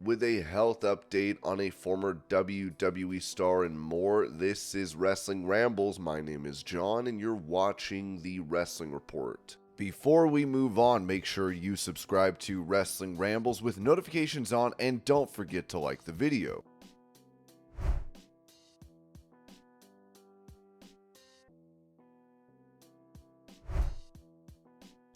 with a health update on a former WWE star and more. This is Wrestling Rambles. My name is John, and you're watching the Wrestling Report. Before we move on, make sure you subscribe to Wrestling Rambles with notifications on, and don't forget to like the video.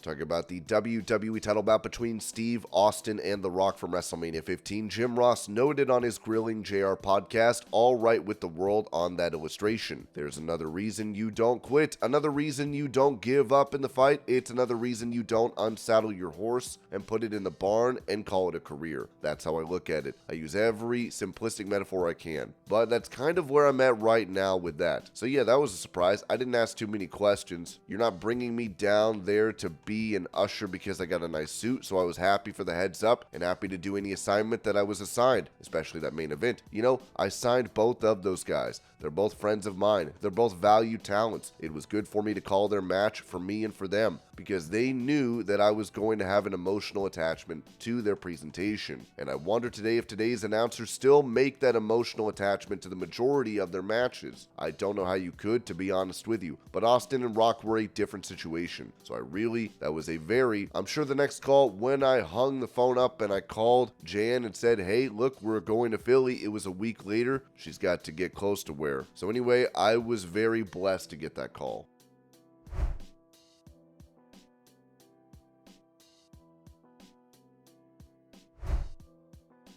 Talking about the WWE title bout between Steve Austin and The Rock from WrestleMania 15, Jim Ross noted on his Grilling JR podcast, "All right with the world" on that illustration. There's another reason you don't quit, another reason you don't give up in the fight, it's another reason you don't unsaddle your horse and put it in the barn and call it a career. That's how I look at it. I use every simplistic metaphor I can, but that's kind of where I'm at right now with that. So yeah, that was a surprise. I didn't ask too many questions. You're not bringing me down there to be an usher because I got a nice suit, so I was happy for the heads up and happy to do any assignment that I was assigned, especially that main event. You know, I signed both of those guys. They're both friends of mine. They're both valued talents. It was good for me to call their match for me and for them because they knew that I was going to have an emotional attachment to their presentation. And I wonder today if today's announcers still make that emotional attachment to the majority of their matches. I don't know how you could, to be honest with you, but Austin and Rock were a different situation. So that was a very, I'm sure the next call, when I hung the phone up and I called Jan and said, hey, look, we're going to Philly. It was a week later. She's got to get close to where. So anyway, I was very blessed to get that call.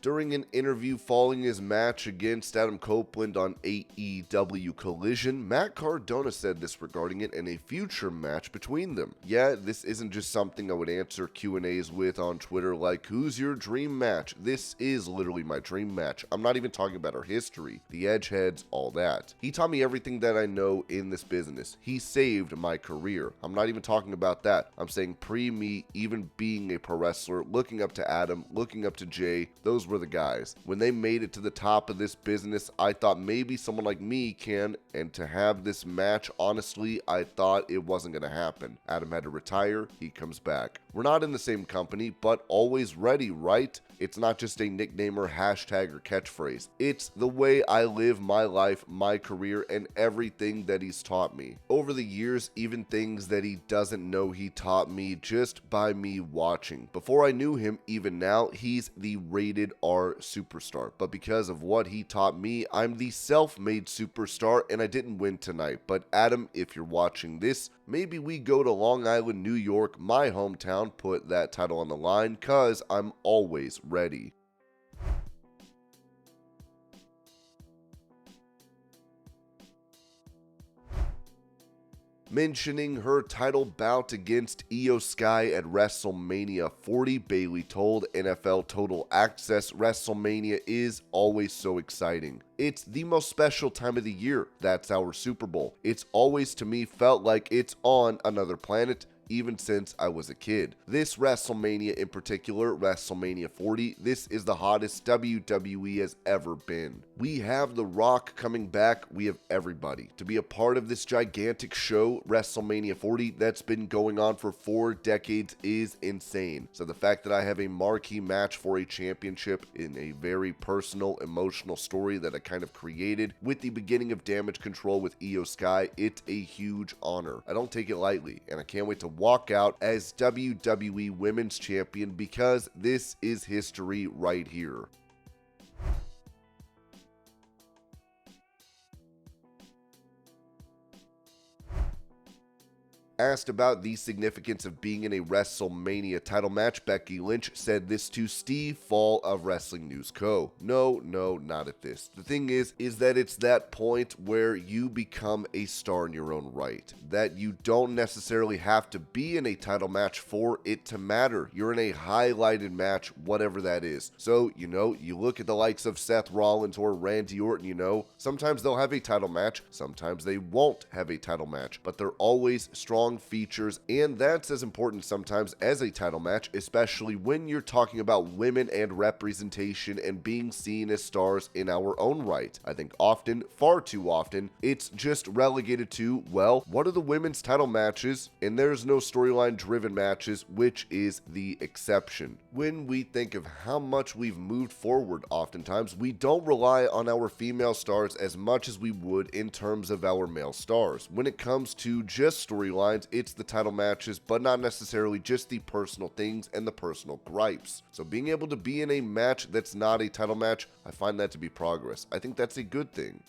During an interview following his match against Adam Copeland on AEW Collision, Matt Cardona said this regarding it and a future match between them. Yeah, this isn't just something I would answer Q&As with on Twitter like, who's your dream match? This is literally my dream match. I'm not even talking about our history, the edgeheads, all that. He taught me everything that I know in this business. He saved my career. I'm not even talking about that. I'm saying pre-me even being a pro wrestler, looking up to Adam, looking up to Jay, those were the guys. When they made it to the top of this business, I thought maybe someone like me can, and to have this match, honestly, I thought it wasn't going to happen. Adam had to retire, he comes back. We're not in the same company, but always ready, right? It's not just a nickname or hashtag or catchphrase. It's the way I live my life, my career, and everything that he's taught me. Over the years, even things that he doesn't know he taught me just by me watching. Before I knew him, even now, he's the rated R superstar. But because of what he taught me, I'm the self-made superstar, and I didn't win tonight. But Adam, if you're watching this, maybe we go to Long Island, New York, my hometown, put that title on the line, cause I'm always ready. Mentioning her title bout against Io Sky at WrestleMania 40, Bayley told NFL Total Access, "WrestleMania is always so exciting. It's the most special time of the year. That's our Super Bowl. It's always, to me, felt like it's on another planet, even since I was a kid. This WrestleMania in particular, WrestleMania 40, this is the hottest WWE has ever been. We have The Rock coming back, we have everybody. To be a part of this gigantic show, WrestleMania 40, that's been going on for 4 decades is insane. So the fact that I have a marquee match for a championship in a very personal, emotional story that I kind of created with the beginning of Damage Control with Io Sky, it's a huge honor. I don't take it lightly, and I can't wait to walk out as WWE Women's Champion because this is history right here. Asked about the significance of being in a WrestleMania title match, Becky Lynch said this to Steve Fall of Wrestling News Co. No, not at this. The thing is that it's that point where you become a star in your own right. That you don't necessarily have to be in a title match for it to matter. You're in a highlighted match, whatever that is. So, you look at the likes of Seth Rollins or Randy Orton, sometimes they'll have a title match, sometimes they won't have a title match, but they're always strong strong features, and that's as important sometimes as a title match, especially when you're talking about women and representation and being seen as stars in our own right. I think often, far too often, it's just relegated to, well, what are the women's title matches? And there's no storyline driven matches, which is the exception. When we think of how much we've moved forward, oftentimes we don't rely on our female stars as much as we would in terms of our male stars. When it comes to just storylines, it's the title matches, but not necessarily just the personal things and the personal gripes. So being able to be in a match that's not a title match, I find that to be progress. I think that's a good thing.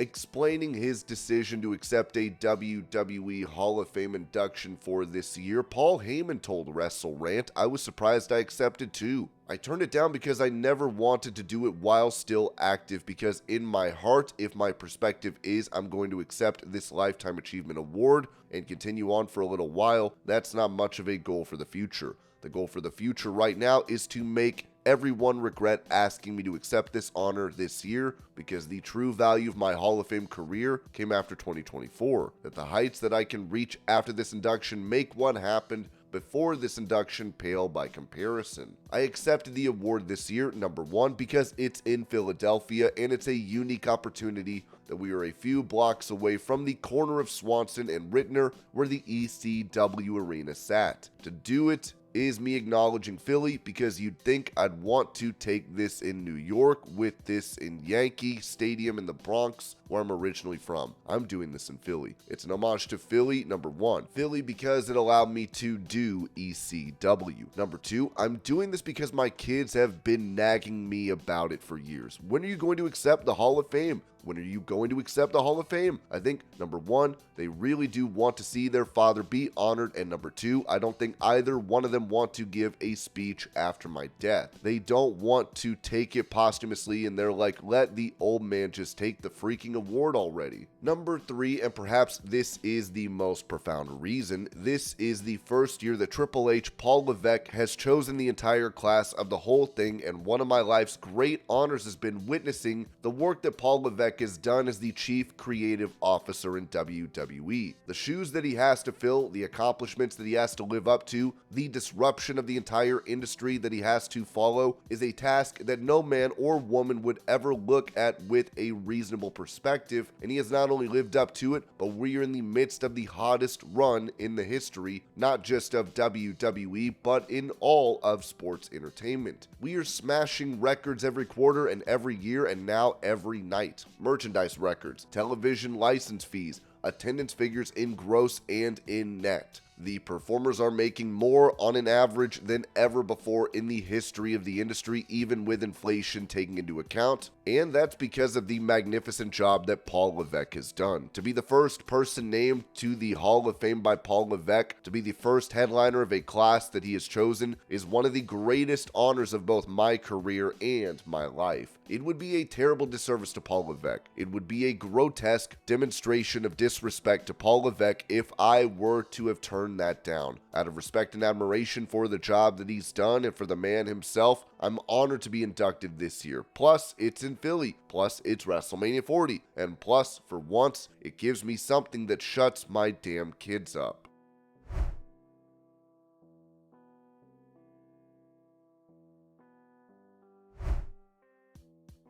Explaining his decision to accept a WWE Hall of Fame induction for this year, Paul Heyman told WrestleRant, "I was surprised I accepted too. I turned it down because I never wanted to do it while still active, because in my heart, if my perspective is I'm going to accept this Lifetime Achievement Award and continue on for a little while, that's not much of a goal for the future. The goal for the future right now is to make everyone regret asking me to accept this honor this year, because the true value of my Hall of Fame career came after 2024. That the heights that I can reach after this induction make what happened before this induction pale by comparison. I accepted the award this year, number one, because it's in Philadelphia and it's a unique opportunity that we are a few blocks away from the corner of Swanson and Rittner where the ECW arena sat. To do it is me acknowledging Philly, because you'd think I'd want to take this in New York with this in Yankee Stadium in the Bronx, where I'm originally from. I'm doing this in Philly. It's an homage to Philly, number one. Philly because it allowed me to do ECW. Number two, I'm doing this because my kids have been nagging me about it for years. When are you going to accept the Hall of Fame? When are you going to accept the Hall of Fame? I think, number one, they really do want to see their father be honored, and number two, I don't think either one of them want to give a speech after my death. They don't want to take it posthumously, and they're like, let the old man just take the freaking award already. Number three, and perhaps this is the most profound reason, this is the first year that Triple H, Paul Levesque, has chosen the entire class of the whole thing, and one of my life's great honors has been witnessing the work that Paul Levesque is done as the chief creative officer in WWE. The shoes that he has to fill, the accomplishments that he has to live up to, the disruption of the entire industry that he has to follow is a task that no man or woman would ever look at with a reasonable perspective, and he has not only lived up to it, but we are in the midst of the hottest run in the history, not just of WWE, but in all of sports entertainment. We are smashing records every quarter and every year, and now every night. Merchandise records, television license fees, attendance figures in gross and in net. The performers are making more on an average than ever before in the history of the industry, even with inflation taken into account, and that's because of the magnificent job that Paul Levesque has done. To be the first person named to the Hall of Fame by Paul Levesque, to be the first headliner of a class that he has chosen, is one of the greatest honors of both my career and my life. It would be a terrible disservice to Paul Levesque. It would be a grotesque demonstration of disrespect to Paul Levesque if I were to have turned that down. Out of respect and admiration for the job that he's done and for the man himself, I'm honored to be inducted this year. Plus, it's in Philly. Plus, it's WrestleMania 40. And plus, for once, it gives me something that shuts my damn kids up.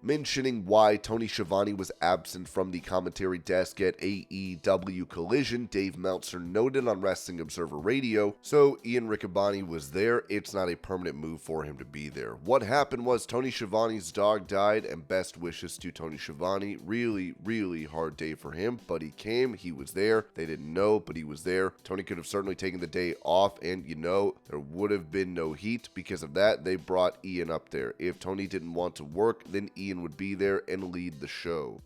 Mentioning why Tony Schiavone was absent from the commentary desk at AEW Collision, Dave Meltzer noted on Wrestling Observer Radio, so Ian Riccaboni was there, it's not a permanent move for him to be there. What happened was Tony Schiavone's dog died, and best wishes to Tony Schiavone. Really hard day for him, but he came, he was there, they didn't know, but he was there. Tony could have certainly taken the day off, and there would have been no heat. Because of that, they brought Ian up there. If Tony didn't want to work, then Ian would be there and lead the show.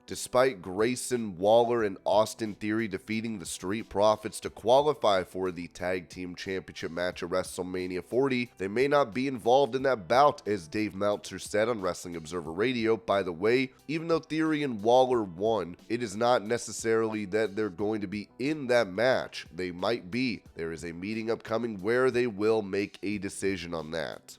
Despite Grayson Waller and Austin Theory defeating the Street Profits to qualify for the Tag Team Championship match at WrestleMania 40, they may not be involved in that bout, as Dave Meltzer said on Wrestling Observer Radio. By the way, even though Theory and Waller won, it is not necessarily that they're going to be in that match. They might be. There is a meeting upcoming where they will make a decision on that.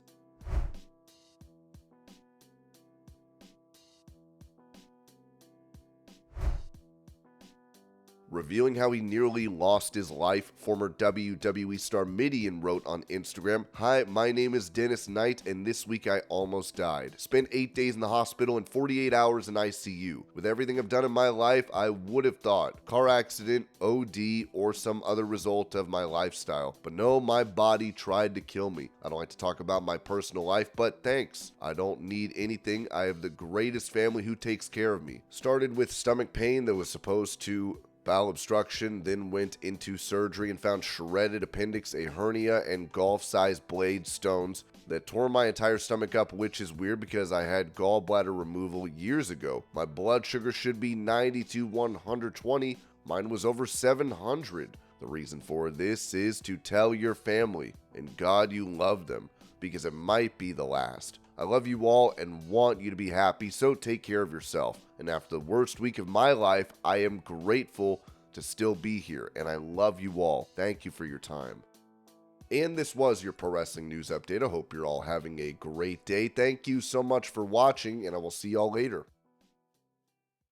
Revealing how he nearly lost his life, former WWE star Midian wrote on Instagram, "Hi, my name is Dennis Knight, and this week I almost died. Spent 8 days in the hospital and 48 hours in ICU. With everything I've done in my life, I would have thought car accident, OD, or some other result of my lifestyle. But no, my body tried to kill me. I don't like to talk about my personal life, but thanks. I don't need anything. I have the greatest family who takes care of me. Started with stomach pain that was supposed to bowel obstruction, then went into surgery and found shredded appendix, a hernia, and golf-sized blade stones that tore my entire stomach up, which is weird because I had gallbladder removal years ago. My blood sugar should be 90 to 120. Mine was over 700. The reason for this is to tell your family and God you love them, because it might be the last. I love you all and want you to be happy, so take care of yourself. And after the worst week of my life, I am grateful to still be here, and I love you all. Thank you for your time." And this was your Pro Wrestling News Update. I hope you're all having a great day. Thank you so much for watching, and I will see y'all later.